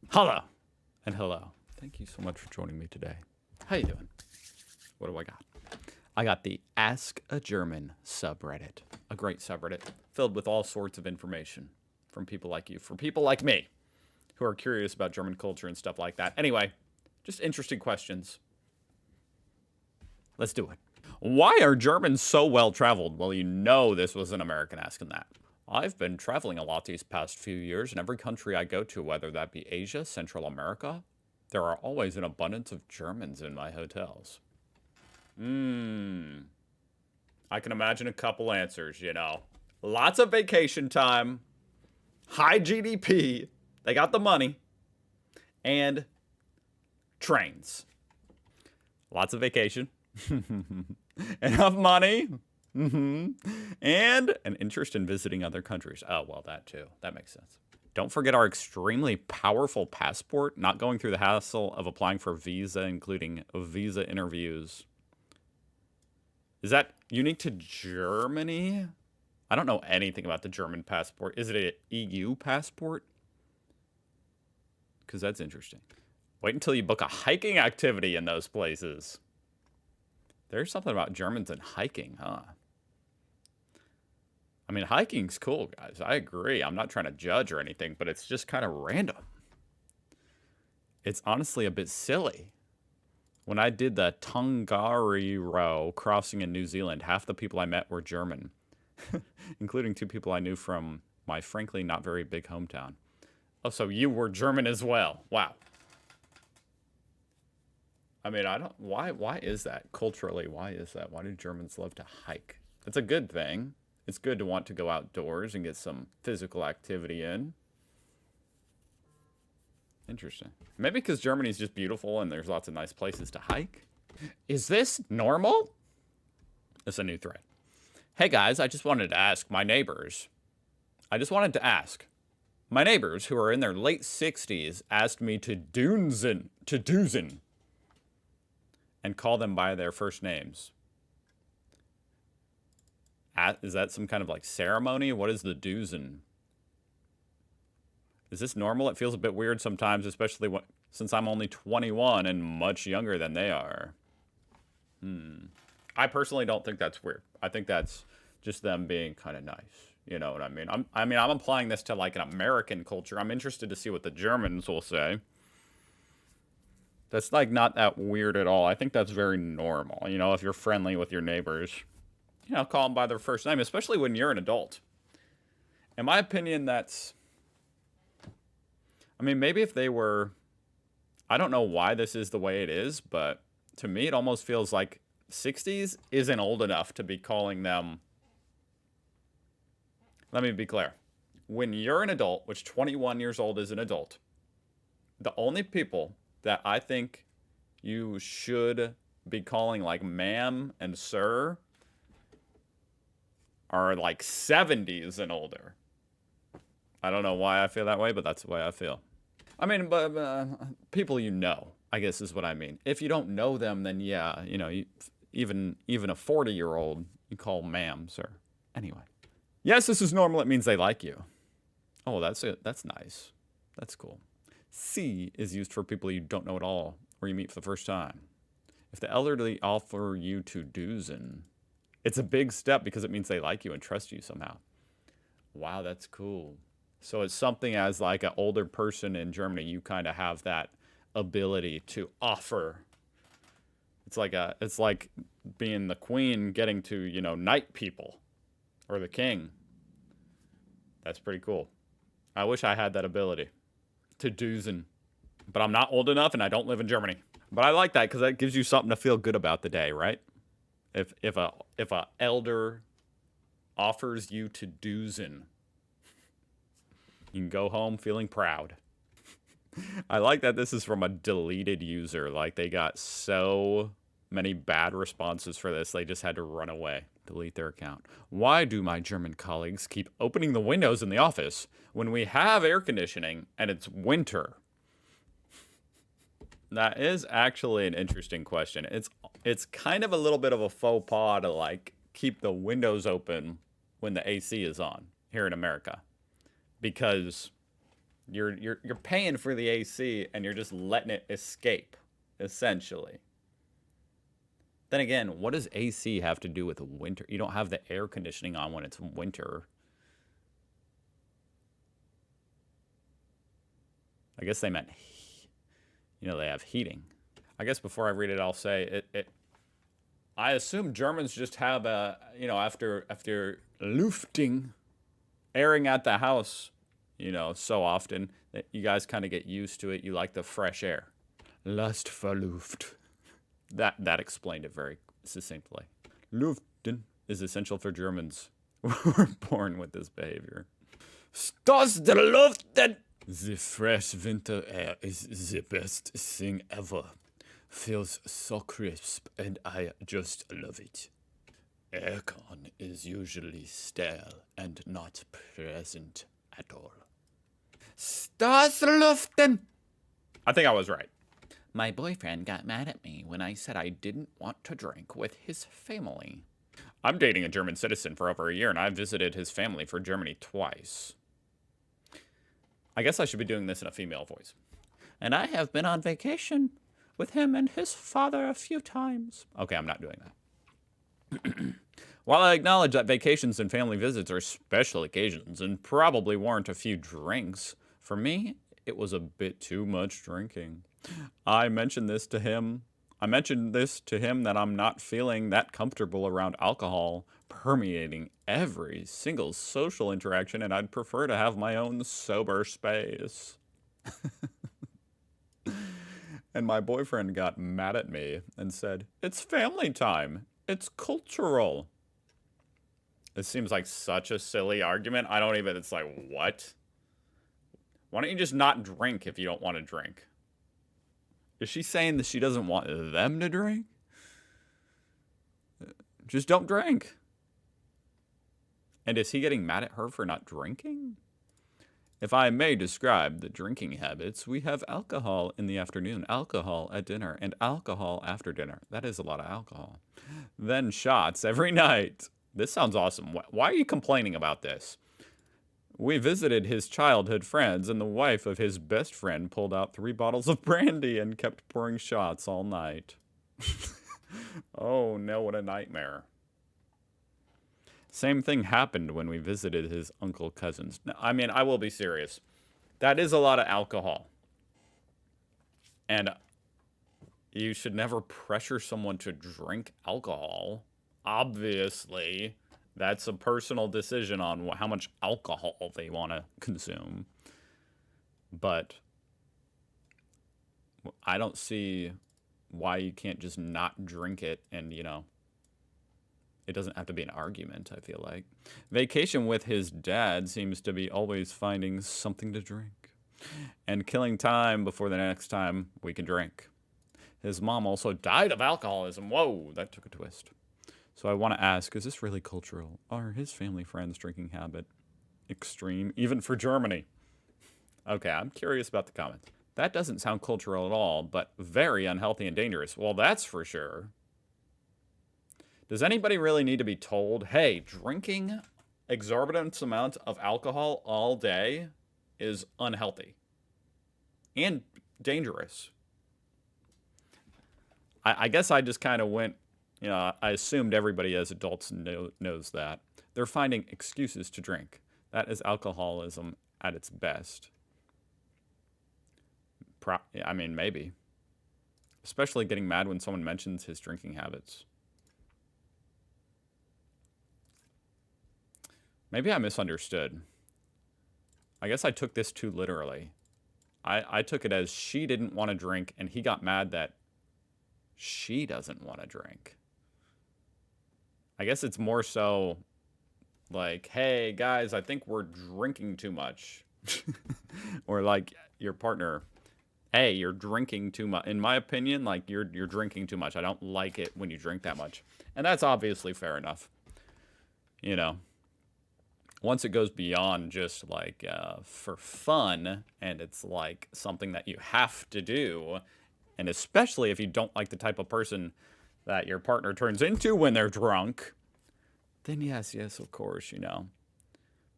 Hello and hello. Thank you so much for joining me today. How you doing? What do I got? I got the Ask a German subreddit, a great subreddit filled with all sorts of information from people like you, from people like me who are curious about German culture and stuff like that. Anyway, just interesting questions. Let's do it. Why are Germans so well traveled? Well, you know this was an American asking that. I've been traveling a lot these past few years, and every country I go to, whether that be Asia, Central America, there are always an abundance of Germans in my hotels. I can imagine a couple answers, you know. Lots of vacation time, high GDP, they got the money, and trains. Lots of vacation, enough money, and an interest in visiting other countries. Oh, well, that too. That makes sense. Don't forget our extremely powerful passport, not going through the hassle of applying for a visa, including visa interviews. Is that unique to Germany? I don't know anything about the German passport. Is it an EU passport? Because that's interesting. Wait until you book a hiking activity in those places. There's something about Germans and hiking, huh? I mean, hiking's cool, guys. I agree. I'm not trying to judge or anything, but it's just kind of random. It's honestly a bit silly. When I did the Tongariro crossing in New Zealand, half the people I met were German, including 2 people I knew from my frankly not very big hometown. Oh, so you were German as well. Wow. I mean, I don't, why is that culturally? Why is that? Why do Germans love to hike? It's a good thing. It's good to want to go outdoors and get some physical activity in. Interesting. Maybe because Germany's just beautiful and there's lots of nice places to hike. Is this normal? It's a new thread. Hey guys, I just wanted to ask my neighbors. My neighbors who are in their late 60s asked me to duzen, and call them by their first names. Is that some kind of like ceremony? What is the duzen? Is this normal? It feels a bit weird sometimes, especially since I'm only 21 and much younger than they are. I personally don't think that's weird. I think that's just them being kind of nice. You know what I mean? I'm applying this to like an American culture. I'm interested to see what the Germans will say. That's like not that weird at all. I think that's very normal. You know, if you're friendly with your neighbors, you know, call them by their first name, especially when you're an adult. In my opinion, maybe if they were, I don't know why this is the way it is, but to me, it almost feels like 60s isn't old enough to be calling them. Let me be clear. When you're an adult, which 21 years old is an adult, the only people that I think you should be calling like ma'am and sir are like 70s and older. I don't know why I feel that way, but that's the way I feel. I mean, but people you know, I guess is what I mean. If you don't know them, then yeah, you know, even a 40-year-old, you call ma'am, sir. Anyway. Yes, this is normal. It means they like you. Oh, that's it. That's nice. That's cool. C is used for people you don't know at all or you meet for the first time. If the elderly offer you to duzen, it's a big step because it means they like you and trust you somehow. Wow, that's cool. So it's something as like an older person in Germany, you kind of have that ability to offer. It's like being the queen getting to, you know, knight people or the king. That's pretty cool. I wish I had that ability to duzen, but I'm not old enough and I don't live in Germany. But I like that because that gives you something to feel good about the day, right? If a elder offers you to duzen, you can go home feeling proud. I like that this is from a deleted user. Like they got so many bad responses for this, they just had to run away, delete their account. Why do my German colleagues keep opening the windows in the office when we have air conditioning and it's winter? That is actually an interesting question. It's kind of a little bit of a faux pas to like keep the windows open when the AC is on here in America, because You're paying for the AC and you're just letting it escape, essentially. Then again, what does AC have to do with winter? You don't have the air conditioning on when it's winter. I guess they meant, they have heating. I guess before I read it, I'll say I assume Germans just have after lufting, airing at the house, so often that you guys kind of get used to it. You like the fresh air. Lust for Luft. That explained it very succinctly. Luften is essential for Germans who were born with this behavior. Stoß der Luften! The fresh winter air is the best thing ever. Feels so crisp and I just love it. Aircon is usually stale and not present at all. Stoßluften! I think I was right. My boyfriend got mad at me when I said I didn't want to drink with his family. I'm dating a German citizen for over a year, and I've visited his family for Germany twice. I guess I should be doing this in a female voice. And I have been on vacation with him and his father a few times. Okay, I'm not doing that. While I acknowledge that vacations and family visits are special occasions and probably warrant a few drinks, for me, it was a bit too much drinking. I mentioned this to him that I'm not feeling that comfortable around alcohol permeating every single social interaction, and I'd prefer to have my own sober space. And my boyfriend got mad at me and said, "It's family time. It's cultural." It seems like such a silly argument. It's like, what? Why don't you just not drink if you don't want to drink? Is she saying that she doesn't want them to drink? Just don't drink. And is he getting mad at her for not drinking? If I may describe the drinking habits, we have alcohol in the afternoon, alcohol at dinner, and alcohol after dinner. That is a lot of alcohol. Then shots every night. This sounds awesome. Why are you complaining about this? We visited his childhood friends, and the wife of his best friend pulled out 3 bottles of brandy and kept pouring shots all night. Oh no, what a nightmare. Same thing happened when we visited his uncle cousins. I mean, I will be serious. That is a lot of alcohol. And you should never pressure someone to drink alcohol. Obviously, that's a personal decision on how much alcohol they want to consume. But I don't see why you can't just not drink it and, it doesn't have to be an argument, I feel like. Vacation with his dad seems to be always finding something to drink and killing time before the next time we can drink. His mom also died of alcoholism. Whoa, that took a twist. So I want to ask, is this really cultural? Are his family friends' drinking habit extreme, even for Germany? Okay, I'm curious about the comments. That doesn't sound cultural at all, but very unhealthy and dangerous. Well, that's for sure. Does anybody really need to be told, hey, drinking exorbitant amounts of alcohol all day is unhealthy and dangerous? I guess I just kind of went, I assumed everybody as adults knows that. They're finding excuses to drink. That is alcoholism at its best. I mean, maybe. Especially getting mad when someone mentions his drinking habits. Maybe I misunderstood. I guess I took this too literally. I took it as she didn't want to drink, and he got mad that she doesn't want to drink. I guess it's more so like, hey, guys, I think we're drinking too much. Or like your partner, hey, you're drinking too much. In my opinion, like you're drinking too much. I don't like it when you drink that much. And that's obviously fair enough. Once it goes beyond just like for fun and it's like something that you have to do, and especially if you don't like the type of person that your partner turns into when they're drunk, then yes, of course,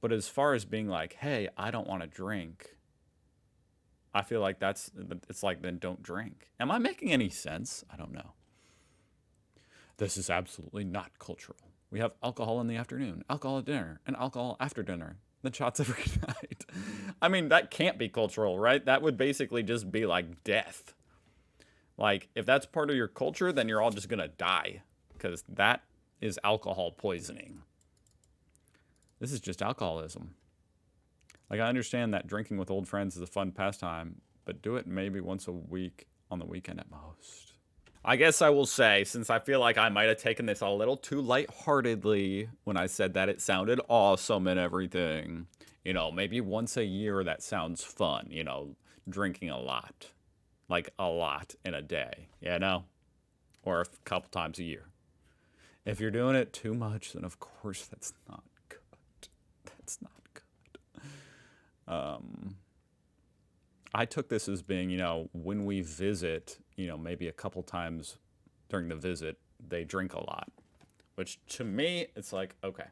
But as far as being like, hey, I don't want to drink, I feel like it's like, then don't drink. Am I making any sense? I don't know. This is absolutely not cultural. We have alcohol in the afternoon, alcohol at dinner, and alcohol after dinner. The shots every night. I mean, that can't be cultural, right? That would basically just be like death. Like, if that's part of your culture, then you're all just gonna die. Because that is alcohol poisoning. This is just alcoholism. Like, I understand that drinking with old friends is a fun pastime, but do it maybe once a week on the weekend at most. I guess I will say, since I feel like I might have taken this a little too lightheartedly when I said that it sounded awesome and everything, you know, maybe once a year that sounds fun, you know, drinking a lot. Like a lot in a day, you know? Or a couple times a year. If you're doing it too much, then of course that's not good. That's not good. I took this as being, you know, when we visit, you know, maybe a couple times during the visit, they drink a lot. Which to me, it's like, okay.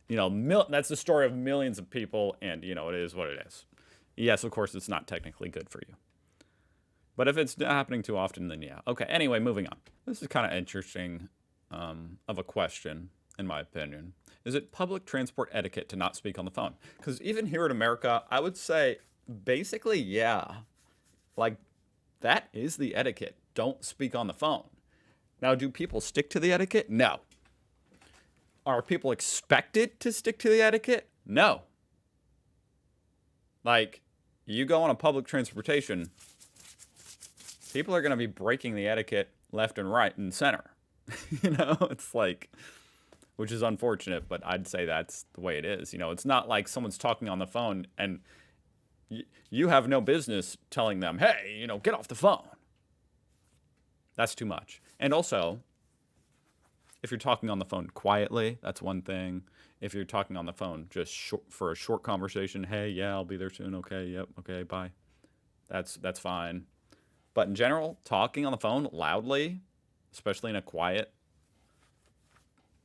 You know, that's the story of millions of people, and, you know, it is what it is. Yes, of course, it's not technically good for you. But if it's not happening too often, then yeah. Okay, anyway, moving on. This is kind of interesting of a question, in my opinion. Is it public transport etiquette to not speak on the phone? Because even here in America, I would say, basically, yeah. Like, that is the etiquette. Don't speak on the phone. Now, do people stick to the etiquette? No. Are people expected to stick to the etiquette? No. Like, you go on a public transportation, people are going to be breaking the etiquette left and right and center. You know, it's like, which is unfortunate, but I'd say that's the way it is. You know, it's not like someone's talking on the phone and you have no business telling them, hey, you know, get off the phone. That's too much. And also, if you're talking on the phone quietly, that's one thing. If you're talking on the phone just for a short conversation, hey, yeah, I'll be there soon. Okay, yep, okay, bye. That's fine. But in general, talking on the phone loudly, especially in a quiet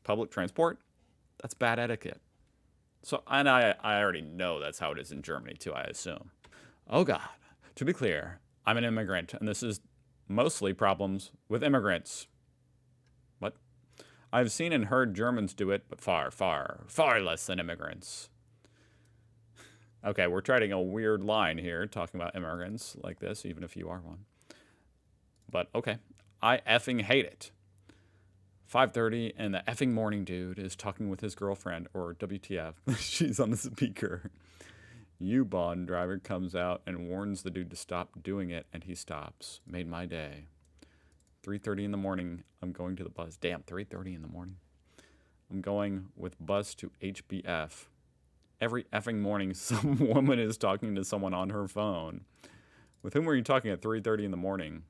public transport, that's bad etiquette. So, and I already know that's how it is in Germany too, I assume. Oh God, to be clear, I'm an immigrant, and this is mostly problems with immigrants. What? I've seen and heard Germans do it, but far, far, far less than immigrants. Okay, we're treading a weird line here, talking about immigrants like this, even if you are one. But okay, I effing hate it. 5:30 and the effing morning dude is talking with his girlfriend, or WTF. She's on the speaker. U-Bahn driver comes out and warns the dude to stop doing it, and he stops. Made my day. 3:30 in the morning, I'm going to the bus. Damn, 3:30 in the morning. I'm going with bus to HBF. Every effing morning, some woman is talking to someone on her phone. With whom were you talking at 3:30 in the morning?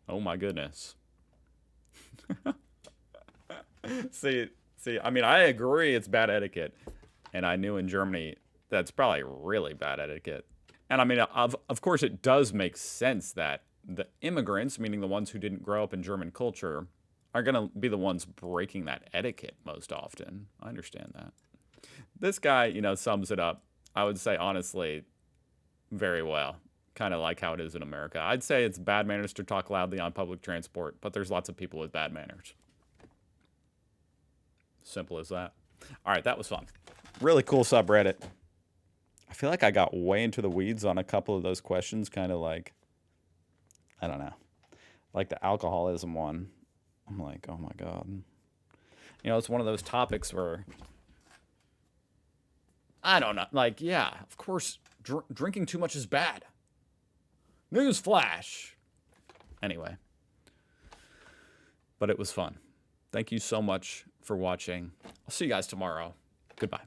Oh my goodness. See, I mean, I agree it's bad etiquette. And I knew in Germany that's probably really bad etiquette. And I mean, of course, it does make sense that the immigrants, meaning the ones who didn't grow up in German culture, are going to be the ones breaking that etiquette most often. I understand that. This guy, you know, sums it up, I would say, honestly, very well. Kind of like how it is in America. I'd say it's bad manners to talk loudly on public transport, but there's lots of people with bad manners. Simple as that. All right, that was fun. Really cool subreddit. I feel like I got way into the weeds on a couple of those questions, kind of like, I don't know, like the alcoholism one. I'm like, oh my God. You know, it's one of those topics where, I don't know, like, yeah, of course, drinking too much is bad. News flash. Anyway. But it was fun. Thank you so much for watching. I'll see you guys tomorrow. Goodbye.